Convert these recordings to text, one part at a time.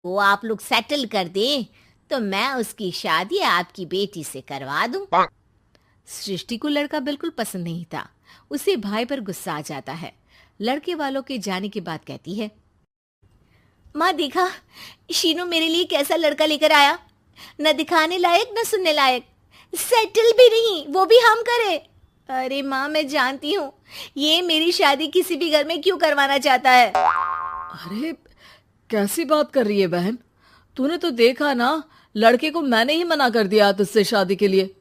वो आप लोग सेटल कर दें तो मैं उसकी शादी आपकी बेटी से करवा दूं। सृष्टि को लड़का बिल्कुल पसंद नहीं था। उसे भाई पर गुस्सा आ जाता है। लड़के वालों के जाने के बाद कहती है, माँ देखा, शीनू मेरे लिए कैसा लड़का लेकर आया। न दिखाने लायक न सुनने लायक, सेटल भी नहीं, वो भी हम करे। अरे माँ, मैं जानती हूँ ये मेरी शादी किसी भी घर में क्यों करवाना चाहता है। अरे कैसी बात कर रही है बहन? तूने तो देखा ना, लड़के को मैंने ही मना कर दिया तुझसे शादी के लिए।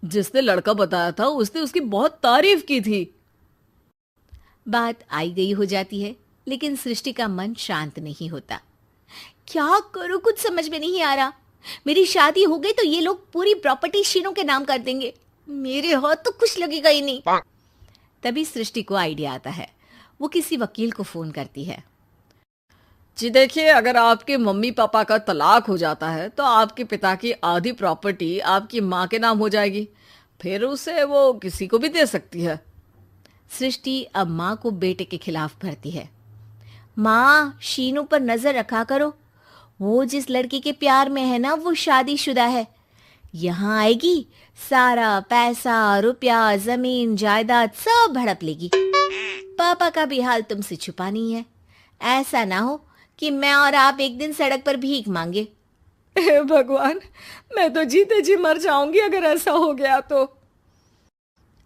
जिसने लड़का बताया था उसने उसकी बहुत तारीफ की थी। बात आई गई हो जाती है, लेकिन सृष्टि का मन शांत नहीं होता। क्या करूं, कुछ समझ में नहीं आ रहा। मेरी शादी हो गई तो ये लोग पूरी प्रॉपर्टी शीनू के नाम कर देंगे। मेरे हाथ तो कुछ लगेगा ही नहीं। तभी सृष्टि को आइडिया आता है। वो किसी वकील को फोन करती है। जी देखिए, अगर आपके मम्मी पापा का तलाक हो जाता है तो आपके पिता की आधी प्रॉपर्टी आपकी माँ के नाम हो जाएगी। फिर उसे वो किसी को भी दे सकती है। सृष्टि अब माँ को बेटे के खिलाफ भरती है। माँ, शीनू पर नजर रखा करो। वो जिस लड़की के प्यार में है ना, वो शादीशुदा है। यहाँ आएगी, सारा पैसा रुपया जमीन जायदाद सब हड़प लेगी। पापा का भी हाल तुमसे छुपा नहीं है। ऐसा ना हो कि मैं और आप एक दिन सड़क पर भीख मांगे। हे भगवान, मैं तो जीते जी मर जाऊंगी अगर ऐसा हो गया तो।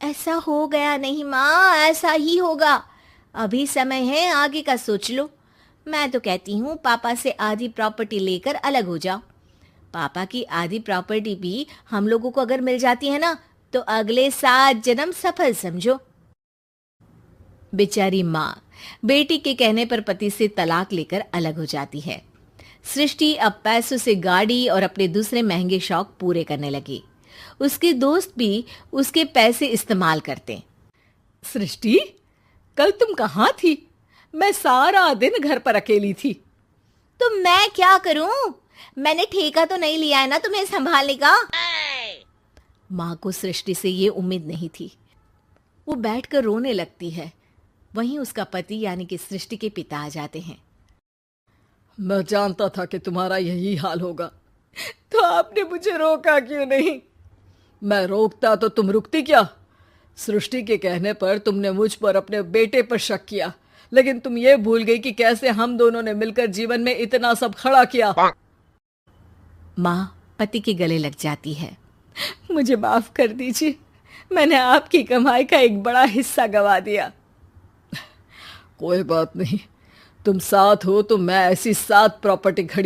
ऐसा हो गया नहीं माँ, ऐसा ही होगा। अभी समय है, आगे का सोच लो। मैं तो कहती हूँ पापा से आधी प्रॉपर्टी लेकर अलग हो जाओ। पापा की आधी प्रॉपर्टी भी हम लोगों को अगर मिल जाती है ना, तो अगले 7 जन्म सफल समझो। बेचारी माँ बेटी के कहने पर पति से तलाक लेकर अलग हो जाती है। सृष्टि अब पैसों से गाड़ी और अपने दूसरे महंगे शौक पूरे करने लगी। उसके दोस्त भी उसके पैसे इस्तेमाल करते। सृष्टि, कल तुम कहाँ थी? मैं सारा दिन घर पर अकेली थी। तो मैं क्या करूं? मैंने ठेका तो नहीं लिया है ना तुम्हें संभालने का। माँ को सृष्टि से ये उम्मीद नहीं थी। वो बैठकर रोने लगती है। वहीं उसका पति यानी कि सृष्टि के पिता आ जाते हैं। मैं जानता था कि तुम्हारा यही हाल होगा, तो आपने मुझे रोका क्यों नहीं? मैं रोकता तो तुम रुकती क्या? सृष्टि के कहने पर तुमने मुझ पर अपने बेटे पर शक किया, लेकिन तुम ये भूल गई कि कैसे हम दोनों ने मिलकर जीवन में इतना सब खड़ा किया। माँ पति के गले लग जाती है। मुझे माफ कर दीजिए, मैंने आपकी कमाई का एक बड़ा हिस्सा गवा दिया। कोई बात नहीं, तुम साथ हो तो मैं ऐसी 7 प्रॉपर्टी खड़ी